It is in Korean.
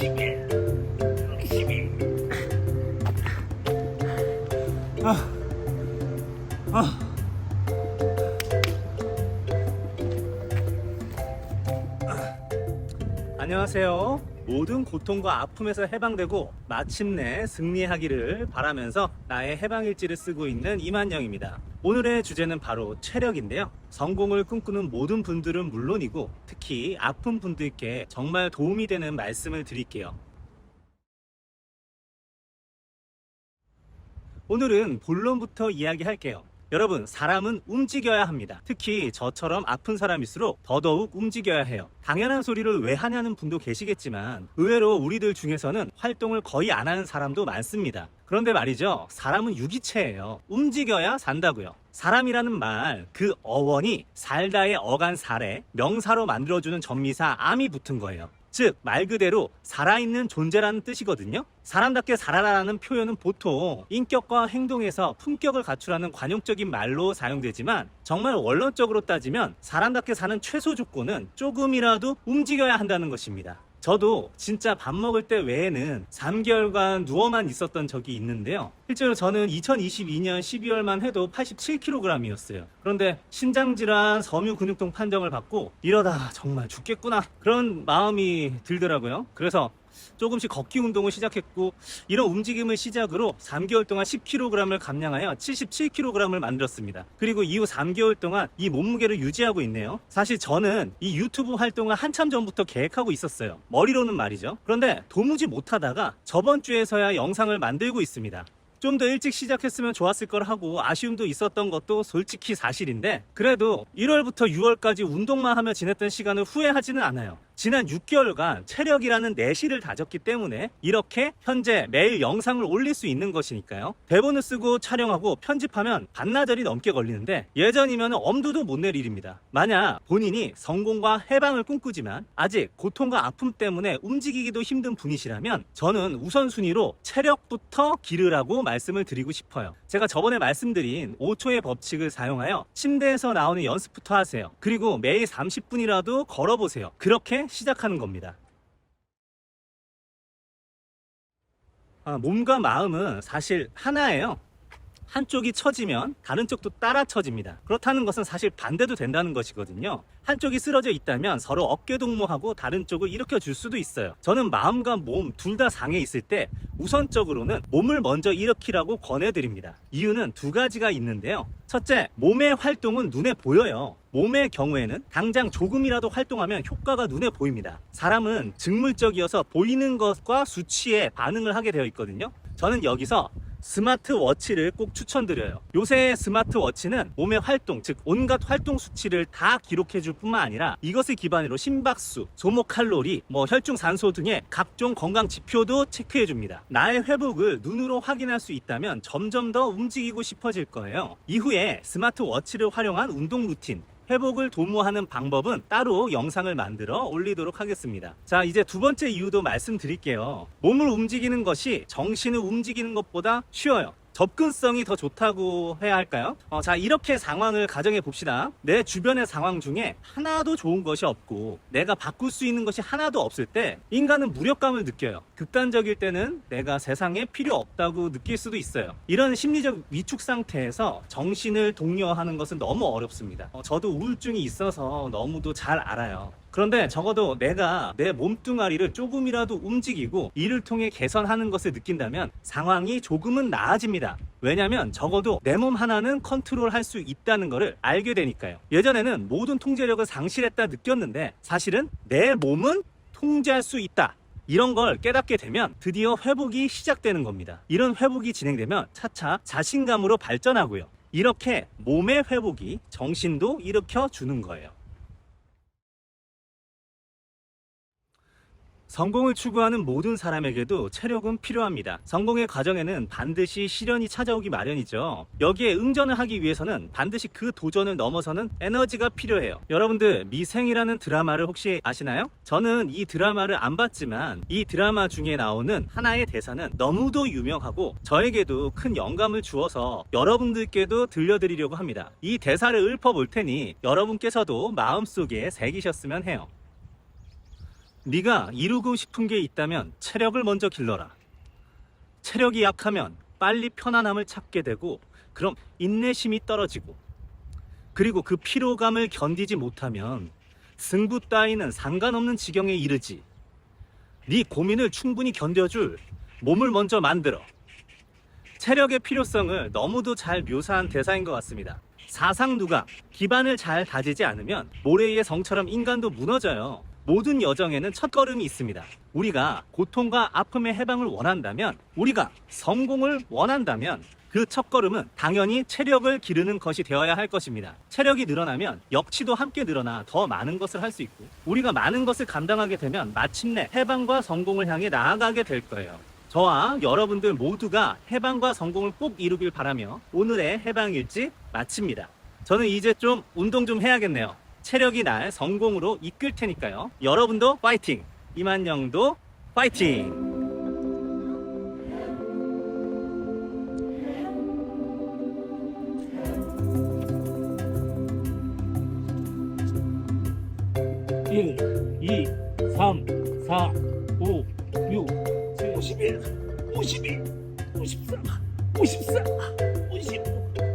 61, 62. 안녕하세요. 모든 고통과 아픔에서 해방되고 마침내 승리하기를 바라면서 나의 해방일지를 쓰고 있는 이만영입니다. 오늘의 주제는 바로 체력인데요. 성공을 꿈꾸는 모든 분들은 물론이고 특히 아픈 분들께 정말 도움이 되는 말씀을 드릴게요. 오늘은 본론부터 이야기할게요. 여러분, 사람은 움직여야 합니다. 특히 저처럼 아픈 사람일수록 더더욱 움직여야 해요. 당연한 소리를 왜 하냐는 분도 계시겠지만 의외로 우리들 중에서는 활동을 거의 안 하는 사람도 많습니다. 그런데 말이죠, 사람은 유기체예요. 움직여야 산다고요. 사람이라는 말, 그 어원이 살다의 어간 살에 명사로 만들어주는 전미사 암이 붙은 거예요. 즉, 말 그대로 살아있는 존재라는 뜻이거든요. 사람답게 살아라라는 표현은 보통 인격과 행동에서 품격을 갖추라는 관용적인 말로 사용되지만 정말 원론적으로 따지면 사람답게 사는 최소 조건은 조금이라도 움직여야 한다는 것입니다. 저도 진짜 밥 먹을 때 외에는 3개월간 누워만 있었던 적이 있는데요. 실제로 저는 2022년 12월만 해도 87kg이었어요. 그런데 신장질환, 섬유근육통 판정을 받고 이러다 정말 죽겠구나 그런 마음이 들더라고요. 그래서 조금씩 걷기 운동을 시작했고 이런 움직임을 시작으로 3개월 동안 10kg을 감량하여 77kg을 만들었습니다. 그리고 이후 3개월 동안 이 몸무게를 유지하고 있네요. 사실 저는 이 유튜브 활동을 한참 전부터 계획하고 있었어요. 머리로는 말이죠. 그런데 도무지 못하다가 저번 주에서야 영상을 만들고 있습니다. 좀 더 일찍 시작했으면 좋았을 걸 하고 아쉬움도 있었던 것도 솔직히 사실인데 그래도 1월부터 6월까지 운동만 하며 지냈던 시간을 후회하지는 않아요. 지난 6개월간 체력이라는 내실을 다졌기 때문에 이렇게 현재 매일 영상을 올릴 수 있는 것이니까요. 대본을 쓰고 촬영하고 편집하면 반나절이 넘게 걸리는데 예전이면 엄두도 못 낼 일입니다. 만약 본인이 성공과 해방을 꿈꾸지만 아직 고통과 아픔 때문에 움직이기도 힘든 분이시라면 저는 우선순위로 체력부터 기르라고 말씀을 드리고 싶어요. 제가 저번에 말씀드린 5초의 법칙을 사용하여 침대에서 나오는 연습부터 하세요. 그리고 매일 30분이라도 걸어보세요. 그렇게 시작하는 겁니다. 몸과 마음은 사실 하나예요. 한쪽이 처지면 다른 쪽도 따라 처집니다. 그렇다는 것은 사실 반대도 된다는 것이거든요. 한쪽이 쓰러져 있다면 서로 어깨 동무하고 다른 쪽을 일으켜 줄 수도 있어요. 저는 마음과 몸 둘 다 상해 있을 때 우선적으로는 몸을 먼저 일으키라고 권해드립니다. 이유는 두 가지가 있는데요. 첫째, 몸의 활동은 눈에 보여요. 몸의 경우에는 당장 조금이라도 활동하면 효과가 눈에 보입니다. 사람은 즉물적이어서 보이는 것과 수치에 반응을 하게 되어 있거든요. 저는 여기서 스마트워치를 꼭 추천드려요. 요새 스마트워치는 몸의 활동, 즉 온갖 활동 수치를 다 기록해 줄 뿐만 아니라 이것을 기반으로 심박수, 소모칼로리, 혈중 산소 등의 각종 건강 지표도 체크해 줍니다. 나의 회복을 눈으로 확인할 수 있다면 점점 더 움직이고 싶어질 거예요. 이후에 스마트워치를 활용한 운동 루틴, 회복을 도모하는 방법은 따로 영상을 만들어 올리도록 하겠습니다. 자, 이제 두 번째 이유도 말씀드릴게요. 몸을 움직이는 것이 정신을 움직이는 것보다 쉬워요. 접근성이 더 좋다고 해야 할까요? 자, 이렇게 상황을 가정해 봅시다. 내 주변의 상황 중에 하나도 좋은 것이 없고 내가 바꿀 수 있는 것이 하나도 없을 때 인간은 무력감을 느껴요. 극단적일 때는 내가 세상에 필요 없다고 느낄 수도 있어요. 이런 심리적 위축 상태에서 정신을 독려하는 것은 너무 어렵습니다. 저도 우울증이 있어서 너무도 잘 알아요. 그런데 적어도 내가 내 몸뚱아리를 조금이라도 움직이고 이를 통해 개선하는 것을 느낀다면 상황이 조금은 나아집니다. 왜냐면 적어도 내 몸 하나는 컨트롤할 수 있다는 것을 알게 되니까요. 예전에는 모든 통제력을 상실했다 느꼈는데 사실은 내 몸은 통제할 수 있다. 이런 걸 깨닫게 되면 드디어 회복이 시작되는 겁니다. 이런 회복이 진행되면 차차 자신감으로 발전하고요. 이렇게 몸의 회복이 정신도 일으켜 주는 거예요. 성공을 추구하는 모든 사람에게도 체력은 필요합니다. 성공의 과정에는 반드시 시련이 찾아오기 마련이죠. 여기에 응전을 하기 위해서는 반드시 그 도전을 넘어서는 에너지가 필요해요. 여러분들 미생이라는 드라마를 혹시 아시나요? 저는 이 드라마를 안 봤지만 이 드라마 중에 나오는 하나의 대사는 너무도 유명하고 저에게도 큰 영감을 주어서 여러분들께도 들려드리려고 합니다. 이 대사를 읊어볼 테니 여러분께서도 마음속에 새기셨으면 해요. 네가 이루고 싶은 게 있다면 체력을 먼저 길러라. 체력이 약하면 빨리 편안함을 찾게 되고, 그럼 인내심이 떨어지고, 그리고 그 피로감을 견디지 못하면 승부 따위는 상관없는 지경에 이르지. 네 고민을 충분히 견뎌줄 몸을 먼저 만들어. 체력의 필요성을 너무도 잘 묘사한 대사인 것 같습니다. 사상누가 기반을 잘 다지지 않으면 모래 위의 성처럼 인간도 무너져요. 모든 여정에는 첫걸음이 있습니다. 우리가 고통과 아픔의 해방을 원한다면, 우리가 성공을 원한다면 그 첫걸음은 당연히 체력을 기르는 것이 되어야 할 것입니다. 체력이 늘어나면 역치도 함께 늘어나 더 많은 것을 할 수 있고, 우리가 많은 것을 감당하게 되면 마침내 해방과 성공을 향해 나아가게 될 거예요. 저와 여러분들 모두가 해방과 성공을 꼭 이루길 바라며 오늘의 해방일지 마칩니다. 저는 이제 좀 운동 좀 해야겠네요. 체력이 날 성공으로 이끌 테니까요. 여러분도 파이팅! 이만영도 파이팅! 일, 2, 3, 4, 5, 6, 7, 51, 52, 53, 54, 55